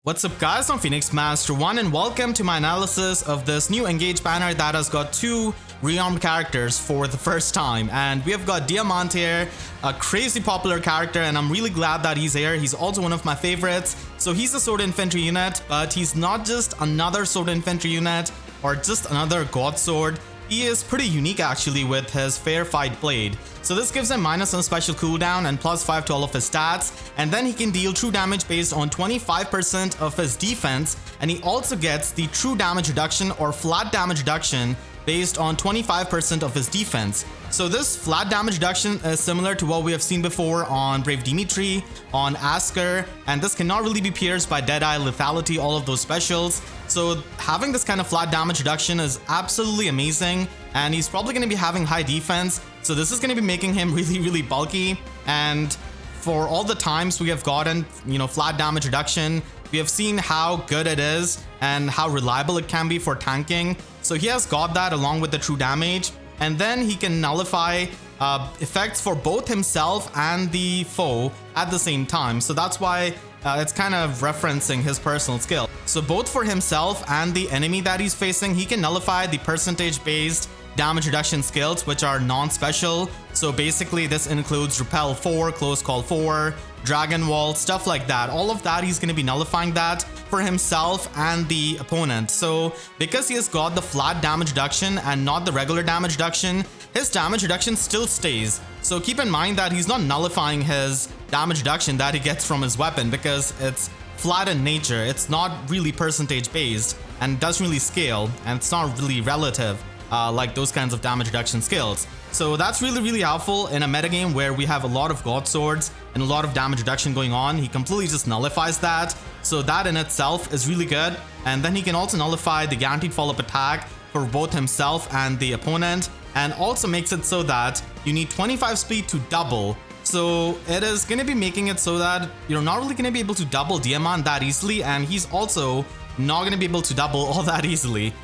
What's up guys, I'm Phoenix Master 1 and welcome to my analysis of this new Engage banner that has got two rearmed characters for the first time. And we have got Diamant here, a crazy popular character, and I'm really glad that he's here. He's also one of my favorites. So he's a sword infantry unit, but he's not just another sword infantry unit or just another god sword. He is pretty unique actually with his Fair Fight Blade. So this gives him minus on special cooldown and +5 to all of his stats, and then he can deal true damage based on 25% of his defense, and he also gets the true damage reduction or flat damage reduction based on 25% of his defense. So this flat damage reduction is similar to what we have seen before on Brave Dimitri, on Asker, and this cannot really be pierced by Deadeye, Lethality, all of those specials. So having this kind of flat damage reduction is absolutely amazing, and he's probably going to be having high defense, so this is going to be making him really bulky. And for all the times we have gotten, flat damage reduction, we have seen how good it is and how reliable it can be for tanking. So he has got that along with the true damage, and then he can nullify effects for both himself and the foe at the same time. So that's why it's kind of referencing his personal skill. So both for himself and the enemy that he's facing, he can nullify the percentage based damage reduction skills, which are non-special. So basically this includes Repel 4, Close Call 4, Dragon Wall, stuff like that. All of that, he's going to be nullifying that for himself and the opponent. So because he has got the flat damage reduction and not the regular damage reduction, his damage reduction still stays. So keep in mind that he's not nullifying his damage reduction that he gets from his weapon because it's flat in nature. It's not really percentage based and doesn't really scale, and it's not really relative like those kinds of damage reduction skills. So that's really helpful in a metagame where we have a lot of god swords and a lot of damage reduction going on. He completely just nullifies that. So that in itself is really good. And then he can also nullify the guaranteed follow-up attack for both himself and the opponent, and also makes it so that you need 25 speed to double. So it is going to be making it so that you're not really going to be able to double Diamant that easily, and he's also not going to be able to double all that easily.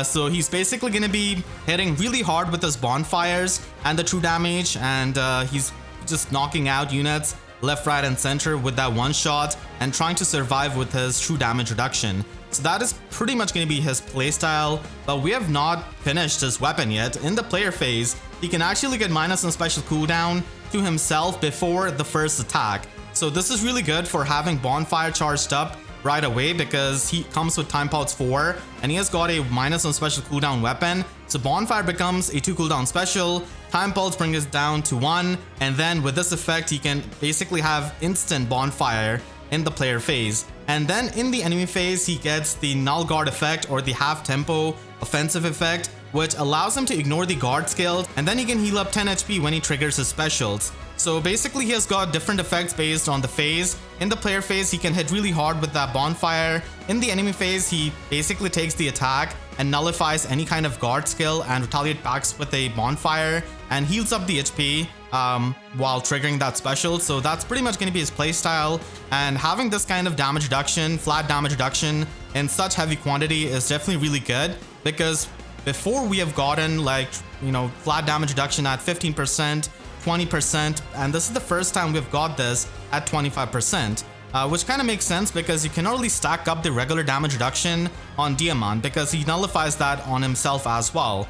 So he's basically going to be hitting really hard with his bonfires and the true damage, and he's just knocking out units left, right, and center with that one shot and trying to survive with his true damage reduction. So that is pretty much going to be his playstyle, but we have not finished his weapon yet. In the player phase, he can actually get minus on special cooldown to himself before the first attack. So this is really good for having bonfire charged up right away because he comes with Time Pulse 4 and he has got a minus on special cooldown weapon. So bonfire becomes a 2 cooldown special, Time Pulse brings it down to 1, and then with this effect he can basically have instant bonfire in the player phase. And then in the enemy phase he gets the null guard effect or the half tempo offensive effect, which allows him to ignore the guard skills, and then he can heal up 10 HP when he triggers his specials. So basically he has got different effects based on the phase. In the player phase he can hit really hard with that bonfire. In the enemy phase he basically takes the attack and nullifies any kind of guard skill and retaliate backs with a bonfire and heals up the HP while triggering that special. So that's pretty much going to be his playstyle, and having this kind of damage reduction, flat damage reduction in such heavy quantity is definitely really good, because before we have gotten flat damage reduction at 15%, 20%, and this is the first time we've got this at 25%, which kind of makes sense because you cannot really stack up the regular damage reduction on Diamant because he nullifies that on himself as well.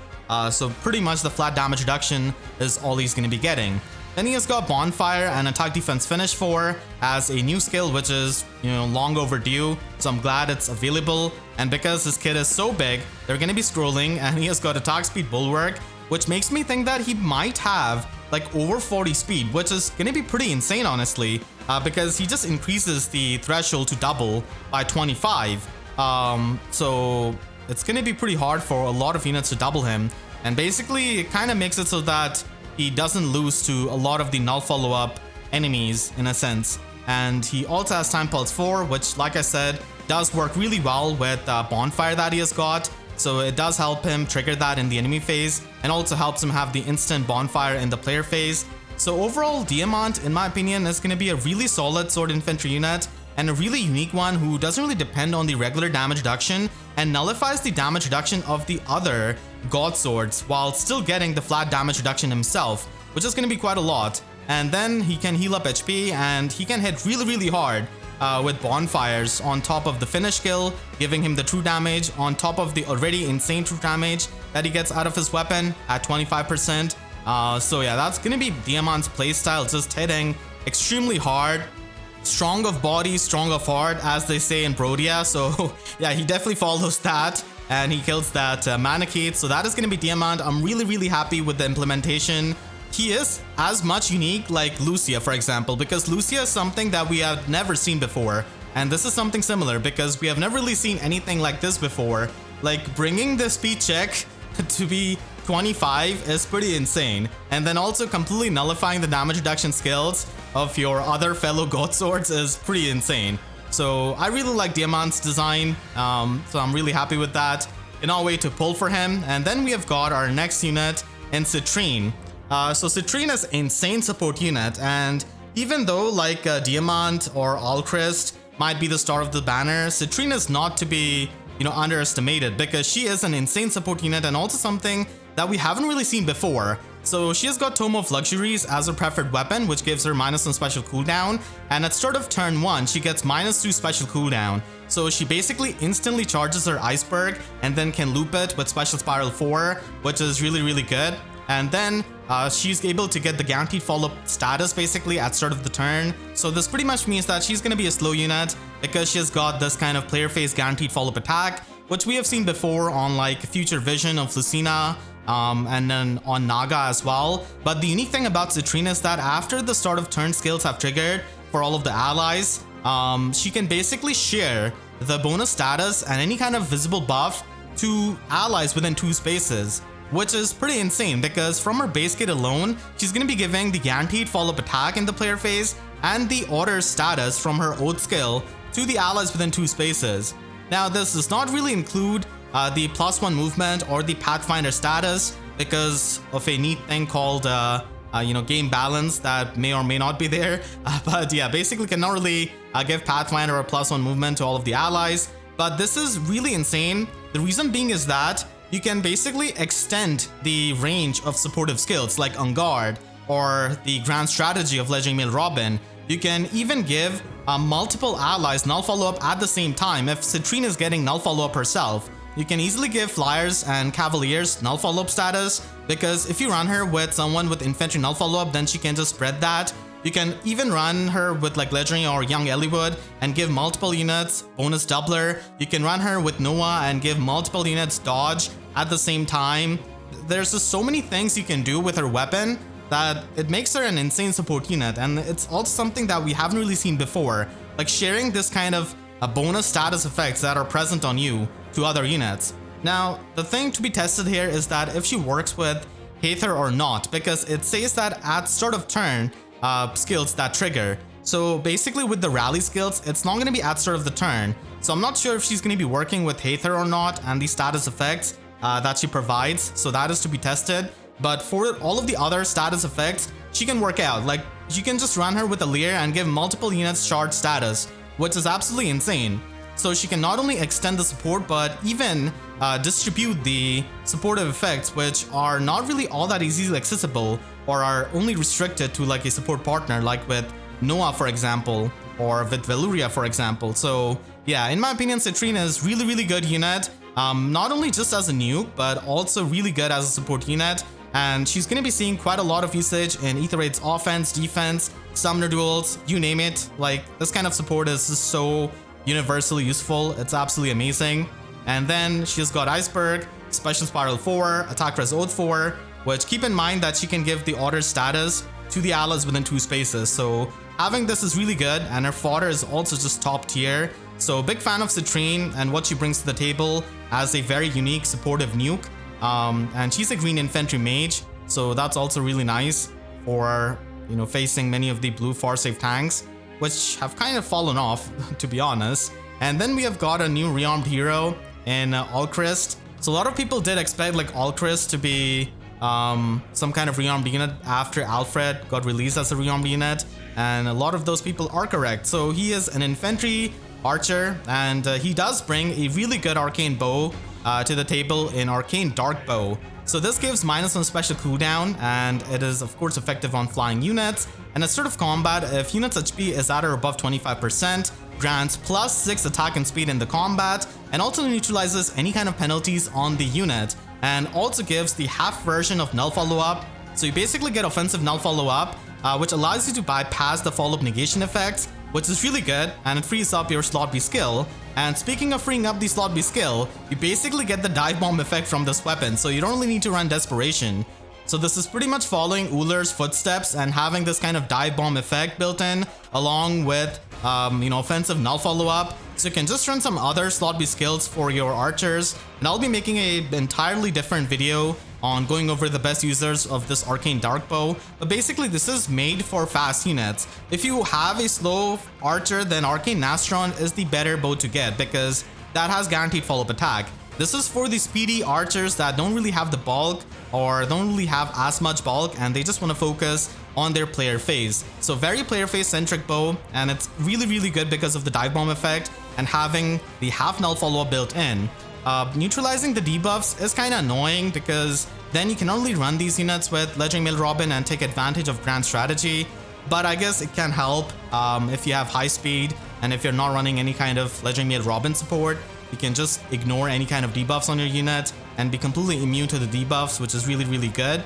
So pretty much the flat damage reduction is all he's going to be getting. Then he has got Bonfire and Attack Defense Finish 4 as a new skill, which is long overdue, so I'm glad it's available. And because this kit is so big, they're going to be scrolling, and he has got Attack Speed Bulwark, which makes me think that he might have like over 40 speed, which is going to be pretty insane honestly, because he just increases the threshold to double by 25. So it's going to be pretty hard for a lot of units to double him, and basically it kind of makes it so that he doesn't lose to a lot of the null follow-up enemies in a sense. And he also has Time Pulse 4, which like I said does work really well with Bonfire that he has got. So it does help him trigger that in the enemy phase, and also helps him have the instant bonfire in the player phase. So overall, Diamant, in my opinion, is going to be a really solid sword infantry unit, and a really unique one who doesn't really depend on the regular damage reduction and nullifies the damage reduction of the other god swords while still getting the flat damage reduction himself, which is going to be quite a lot. And then he can heal up HP, and he can hit really hard with bonfires on top of the finish skill, giving him the true damage on top of the already insane true damage that he gets out of his weapon at 25%. So yeah, that's gonna be Diamant's playstyle, just hitting extremely hard. Strong of body, strong of heart, as they say in Brodia. So yeah, he definitely follows that, and he kills that Manakate. So that is going to be Diamant. I'm really happy with the implementation. He is as much unique like Lucia, for example, because Lucia is something that we have never seen before. And this is something similar because we have never really seen anything like this before. Like bringing the speed check to be 25 is pretty insane, and then also completely nullifying the damage reduction skills of your other fellow god swords is pretty insane. So I really like Diamant's design, so I'm really happy with that. Cannot wait to pull for him. And then we have got our next unit in Citrinne. So Citrinne is insane support unit, and even though like Diamant or Alcryst might be the star of the banner, Citrinne is not to be, you know, underestimated, because she is an insane support unit and also something that we haven't really seen before. So she has got Tome of Luxuries as her preferred weapon, which gives her -1 special cooldown, and at start of turn 1 she gets -2 special cooldown. So she basically instantly charges her iceberg and then can loop it with special spiral 4, which is really good. And then she's able to get the guaranteed follow-up status basically at start of the turn. So this pretty much means that she's going to be a slow unit because she has got this kind of player phase guaranteed follow-up attack, which we have seen before on like Future Vision of Lucina, and then on Naga as well. But the unique thing about Citrinne is that after the start of turn skills have triggered for all of the allies, she can basically share the bonus status and any kind of visible buff to allies within 2 spaces, which is pretty insane because from her base kit alone, she's going to be giving the guaranteed follow-up attack in the player phase and the order status from her Oath skill to the allies within 2 spaces. Now this does not really include the +1 movement or the Pathfinder status because of a neat thing called you know, game balance that may or may not be there. But yeah, basically cannot really give Pathfinder or +1 movement to all of the allies. But this is really insane. The reason being is that you can basically extend the range of supportive skills like On Guard or the Grand Strategy of Legendary Male Robin. You can even give multiple allies null follow-up at the same time. If Citrinne is getting null follow-up herself, you can easily give Flyers and Cavaliers null follow-up status, because if you run her with someone with infantry null follow-up, then she can just spread that. You can even run her with like Legendary or Young Eliwood and give multiple units bonus doubler. You can run her with Noah and give multiple units dodge at the same time. There's just so many things you can do with her weapon that it makes her an insane support unit, and it's also something that we haven't really seen before, like sharing this kind of bonus status effects that are present on you to other units. Now, the thing to be tested here is that if she works with Aether or not, because it says that at start of turn, skills that trigger. So basically with the rally skills, it's not going to be at start of the turn. So I'm not sure if she's going to be working with Aether or not and the status effects that she provides. So that is to be tested. But for all of the other status effects, she can work out. Like, you can just run her with Alear and give multiple units shard status, which is absolutely insane. So she can not only extend the support, but even distribute the supportive effects, which are not really all that easily accessible or are only restricted to like a support partner, like with Noah, for example, or with Veluria, for example. So yeah, in my opinion, Citrinne is really good unit. Not only just as a nuke, but also really good as a support unit. And she's going to be seeing quite a lot of usage in Aether Raids offense, defense, summoner duels, you name it. Like, this kind of support is just so universally useful. It's absolutely amazing. And then she's got Iceberg, Special Spiral 4, Attack Res Oath 4, which keep in mind that she can give the order status to the allies within 2 spaces. So having this is really good, and her fodder is also just top tier. So big fan of Citrinne and what she brings to the table as a very unique supportive nuke. And she's a green infantry mage, so that's also really nice for, you know, facing many of the blue far-safe tanks, which have kind of fallen off, to be honest. And then we have got a new Rearmed hero in Alcryst. So a lot of people did expect like Alcryst to be some kind of Rearmed unit after Alfred got released as a Rearmed unit, and a lot of those people are correct. So he is an infantry archer, and he does bring a really good arcane bow to the table in Arcane Dark Bow. So this gives -1 special cooldown, and it is of course effective on flying units. And at start of combat, if units HP is at or above 25%, grants plus 6 attack and speed in the combat, and also neutralizes any kind of penalties on the unit, and also gives the half version of null follow-up. So you basically get offensive null follow-up, which allows you to bypass the follow-up negation effects, which is really good, and it frees up your slot B skill. And speaking of freeing up the slot B skill, you basically get the dive bomb effect from this weapon, so you don't really need to run desperation. So this is pretty much following Ular's footsteps and having this kind of dive bomb effect built in, along with offensive null follow-up. So you can just run some other slot B skills for your archers, and I'll be making an entirely different video on going over the best users of this arcane dark bow. But basically this is made for fast units. If you have a slow archer, then arcane Nastron is the better bow to get because that has guaranteed follow-up attack. This is for the speedy archers that don't really have the bulk or don't really have as much bulk, and they just want to focus on their player phase. So very player phase centric bow, and it's really good because of the dive bomb effect and having the half null follow-up built in. Neutralizing the debuffs is kind of annoying because then you can only run these units with Legendary Mail Robin and take advantage of Grand Strategy, but I guess it can help if you have high speed, and if you're not running any kind of Legendary Mail Robin support, you can just ignore any kind of debuffs on your unit and be completely immune to the debuffs, which is really good.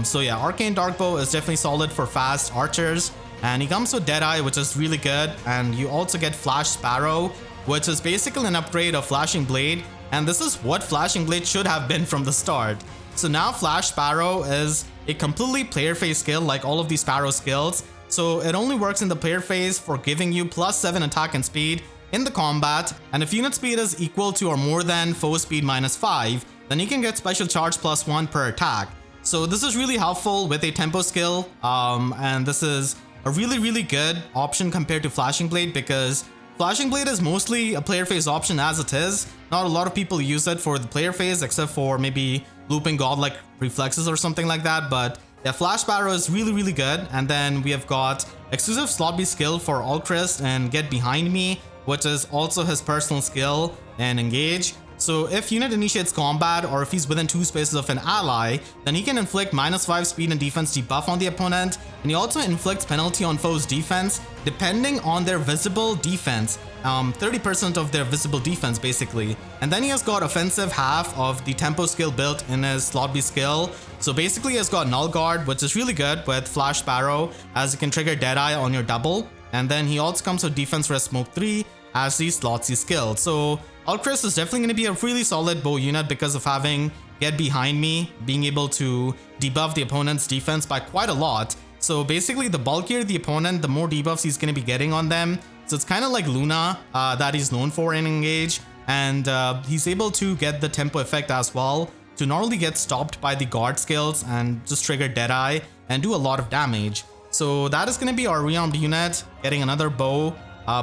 So yeah, Arcane Darkbow is definitely solid for fast archers, and he comes with Deadeye, which is really good, and you also get Flash Sparrow, which is basically an upgrade of Flashing Blade, and this is what Flashing Blade should have been from the start. So now Flash Sparrow is a completely player phase skill like all of these Sparrow skills, so it only works in the player phase for giving you plus 7 attack and speed in the combat, and if unit speed is equal to or more than foe speed minus 5, then you can get special charge plus 1 per attack. So this is really helpful with a tempo skill, and this is a really good option compared to Flashing Blade because Flashing Blade is mostly a player phase option as it is. Not a lot of people use it for the player phase except for maybe looping godlike reflexes or something like that, but yeah, Flash Sparrow is really good. And then we have got exclusive slot B skill for Alcryst and Get Behind Me, which is also his personal skill and Engage. So if unit initiates combat or if he's within 2 spaces of an ally, then he can inflict minus 5 speed and defense debuff on the opponent, and he also inflicts penalty on foe's defense depending on their visible defense, 30% of their visible defense basically. And then he has got offensive half of the tempo skill built in his slot B skill. So basically he has got Null Guard, which is really good with Flash Sparrow, as you can trigger Deadeye on your double, and then he also comes with Defense Rest Smoke 3 as the slot C skill. So Alcryst is definitely going to be a really solid bow unit because of having Get Behind Me, being able to debuff the opponent's defense by quite a lot. So basically the bulkier the opponent, the more debuffs he's going to be getting on them. So it's kind of like Luna that he's known for in Engage, and he's able to get the tempo effect as well to not only get stopped by the guard skills and just trigger Deadeye and do a lot of damage. So that is going to be our Rearmed unit, getting another bow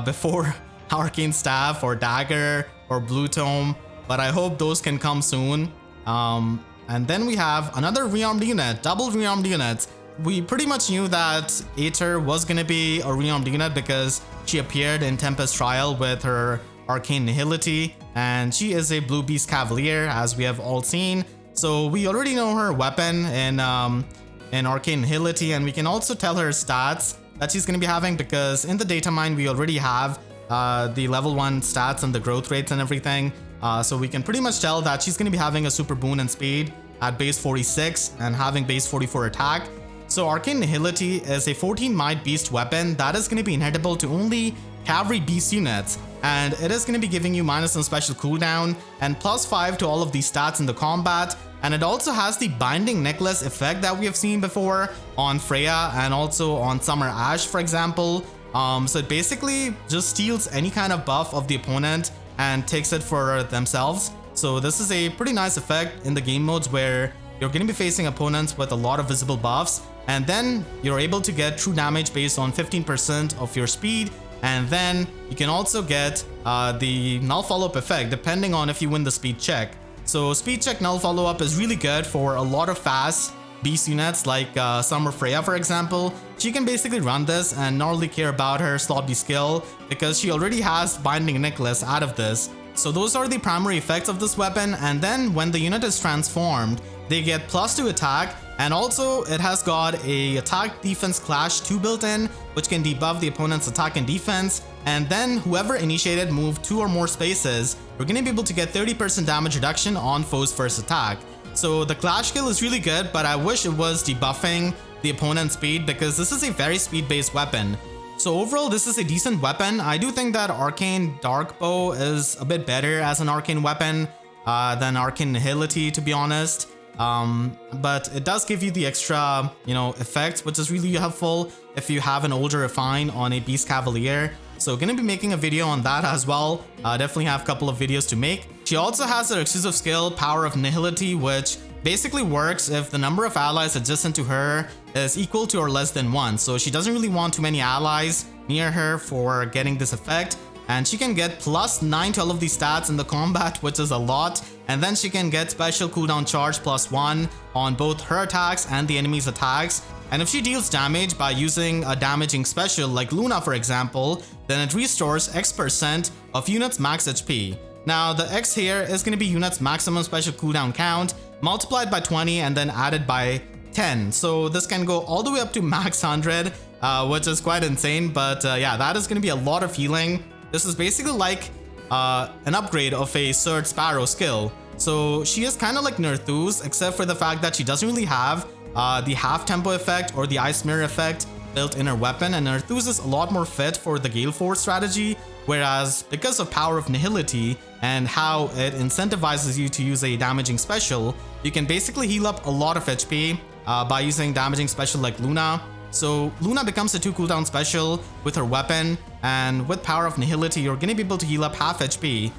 before Arcane Staff or Dagger or Blue Tome, but I hope those can come soon. And then we have another Rearmed unit, double Rearmed units. We pretty much knew that Eitr was going to be a Rearmed unit because she appeared in Tempest Trial with her Arcane Nihility, and she is a Blue Beast Cavalier, as we have all seen. So we already know her weapon in Arcane Nihility, and we can also tell her stats that she's going to be having because in the data mine we already have the level 1 stats and the growth rates and everything. So we can pretty much tell that she's going to be having a super boon in speed at base 46 and having base 44 attack. So Arcane Nihility is a 14 might beast weapon that is going to be inheritable to only cavalry beast units, and it is going to be giving you minus on special cooldown and plus 5 to all of these stats in the combat. And it also has the Binding Necklace effect that we have seen before on Freya and also on Summer Ash, for example. So it basically just steals any kind of buff of the opponent and takes it for themselves. So this is a pretty nice effect in the game modes where you're going to be facing opponents with a lot of visible buffs, and then you're able to get true damage based on 15% of your speed, and then you can also get the null follow-up effect depending on if you win the speed check. So speed check null follow-up is really good for a lot of fast beast units like Summer Freya, for example. She can basically run this and not really care about her slot B skill because she already has Binding Necklace out of this. So those are the primary effects of this weapon, and then when the unit is transformed, they get +2 attack, and also it has got a attack defense clash 2 built in, which can debuff the opponent's attack and defense. and then whoever initiated move 2 or more spaces, we're gonna be able to get 30% damage reduction on foe's first attack. So the clash skill is really good, but I wish it was debuffing the opponent's speed because this is a very speed-based weapon. So overall, this is a decent weapon. I do think that Arcane Dark Bow is a bit better as an arcane weapon than Arcane Nihility, to be honest. But it does give you the extra, effects, which is really helpful if you have an older refine on a Beast Cavalier. So gonna be making a video on that as well. Definitely have a couple of videos to make. She also has her exclusive skill, Power of Nihility, which basically works if the number of allies adjacent to her is equal to or less than 1. So she doesn't really want too many allies near her for getting this effect. And she can get +9 to all of these stats in the combat, which is a lot. And then she can get special cooldown charge +1 on both her attacks and the enemy's attacks. And if she deals damage by using a damaging special like Luna, for example, then it restores X% of units max HP. Now the X here is going to be units maximum special cooldown count multiplied by 20 and then added by 10. So this can go all the way up to max 100, which is quite insane. But yeah, that is going to be a lot of healing. This is basically like an upgrade of a Sword Sparrow skill. So she is kind of like Nerthus, except for the fact that she doesn't really have the half tempo effect or the ice mirror effect built in her weapon, and Nerthus is a lot more fit for the Gale Force strategy, whereas because of Power of Nihility and how it incentivizes you to use a damaging special, you can basically heal up a lot of HP by using damaging special like Luna. So Luna becomes a 2 cooldown special with her weapon, and with Power of Nihility you're gonna be able to heal up half HP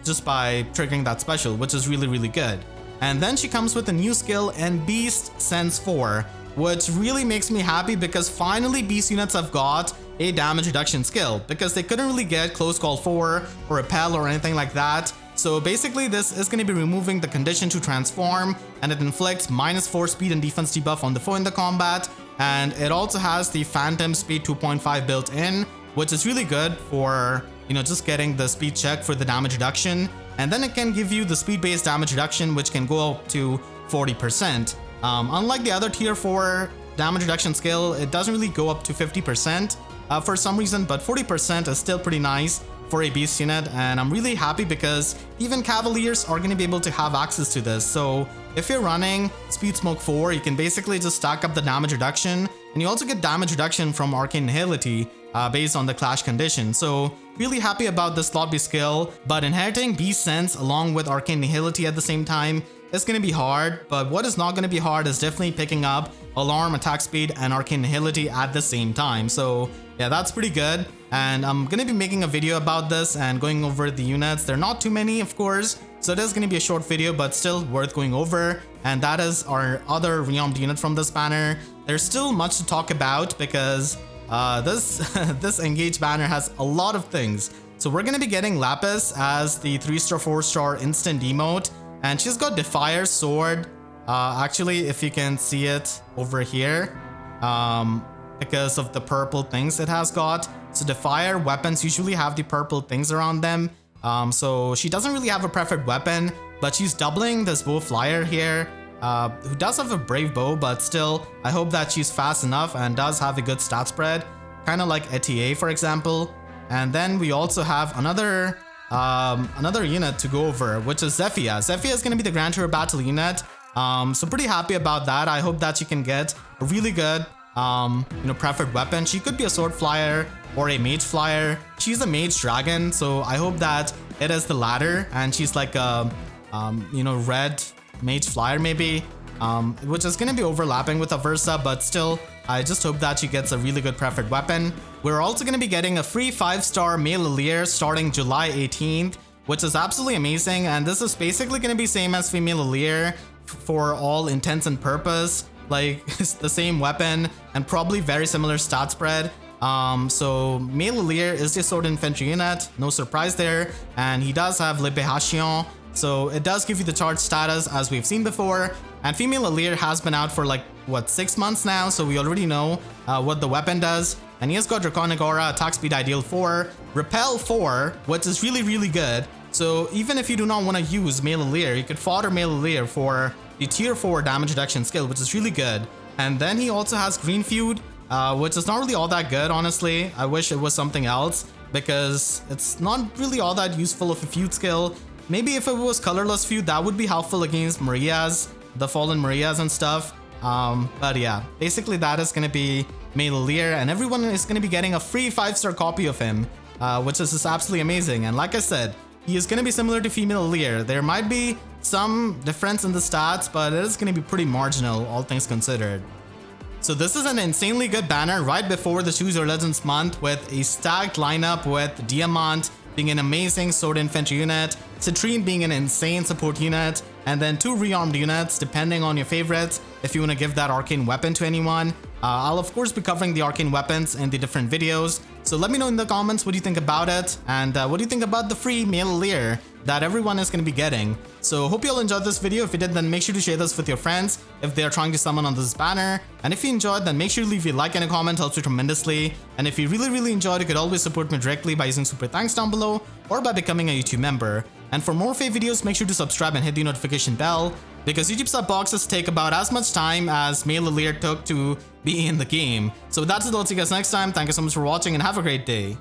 just by triggering that special, which is really, really good. And then she comes with a new skill in Beast Sense 4, which really makes me happy because finally Beast units have got a damage reduction skill, because they couldn't really get Close Call 4 or Repel or anything like that. So basically this is going to be removing the condition to transform, and it inflicts -4 speed and defense debuff on the foe in the combat, and it also has the Phantom Speed 2.5 built in, which is really good for, just getting the speed check for the damage reduction. And then it can give you the speed-based damage reduction, which can go up to 40%. Unlike the other tier 4 damage reduction skill, it doesn't really go up to 50% for some reason, but 40% is still pretty nice for a beast unit, and I'm really happy because even Cavaliers are going to be able to have access to this. So if you're running Speed Smoke 4, you can basically just stack up the damage reduction, and you also get damage reduction from Arcane Nihility based on the clash condition. So really happy about this slot B skill, but inheriting Beast Sense along with Arcane Nihility at the same time is going to be hard. But what is not going to be hard is definitely picking up Alarm, Attack Speed, and Arcane Nihility at the same time. So yeah, that's pretty good. And I'm going to be making a video about this and going over the units. They're not too many, of course, so it is going to be a short video, but still worth going over. And that is our other Rearmed unit from this banner. There's still much to talk about because this Engage banner has a lot of things. So we're going to be getting Lapis as the 3-star, 4-star instant emote, and she's got Defier Sword. Actually, if you can see it over here, because of the purple things it has got. So Defier weapons usually have the purple things around them. So she doesn't really have a preferred weapon, but she's doubling this bow flyer here, who does have a brave bow, but still, I hope that she's fast enough and does have a good stat spread, kind of like ETA, for example. And then we also have another unit to go over, which is Zephia. Zephia is going to be the Grand Tour Battle unit. So pretty happy about that. I hope that she can get a really good preferred weapon. She could be a sword flyer or a mage flyer. She's a mage dragon, so I hope that it is the latter, and she's like a red mage flyer maybe, which is going to be overlapping with Aversa, but still I just hope that she gets a really good preferred weapon. We're also going to be getting a free 5-star male Alear starting July 18th, which is absolutely amazing, and this is basically going to be same as female Alear for all intents and purpose. Like, it's the same weapon and probably very similar stat spread. So male Alear is the sword infantry unit, no surprise there, and he does have Libération, so it does give you the charge status as we've seen before. And female Alear has been out for like, what, 6 months now, so we already know what the weapon does. And he has got Draconic Aura, Attack Speed Ideal 4, Repel 4, which is really, really good. So even if you do not want to use male Alear, you could fodder male Alear for the tier 4 damage reduction skill, which is really good. And then he also has Green Feud, which is not really all that good, honestly. I wish it was something else. because it's not really all that useful of a feud skill. Maybe if it was colorless feud, that would be helpful against Marias, the fallen Marias and stuff. But yeah, basically that is going to be male Alear, and everyone is going to be getting a free 5-star copy of him, which is just absolutely amazing. And like I said, he is going to be similar to female Alear. There might be some difference in the stats, but it is going to be pretty marginal, all things considered. So this is an insanely good banner right before the Choose Your Legends month, with a stacked lineup with Diamant being an amazing sword infantry unit, Citrine being an insane support unit, and then 2 rearmed units depending on your favorites if you want to give that arcane weapon to anyone. I'll of course be covering the arcane weapons in the different videos, so let me know in the comments what you think about it, and what do you think about the free male Alear that everyone is going to be getting. So hope you all enjoyed this video. If you did, then make sure to share this with your friends if they are trying to summon on this banner, and if you enjoyed, then make sure to leave a like and a comment, helps you tremendously. And if you really enjoyed, you could always support me directly by using super thanks down below or by becoming a YouTube member. And for more FEH videos, make sure to subscribe and hit the notification bell, because YouTube sub boxes take about as much time as male Alear took to be in the game. So with that said, I'll see you guys next time. Thank you so much for watching and have a great day.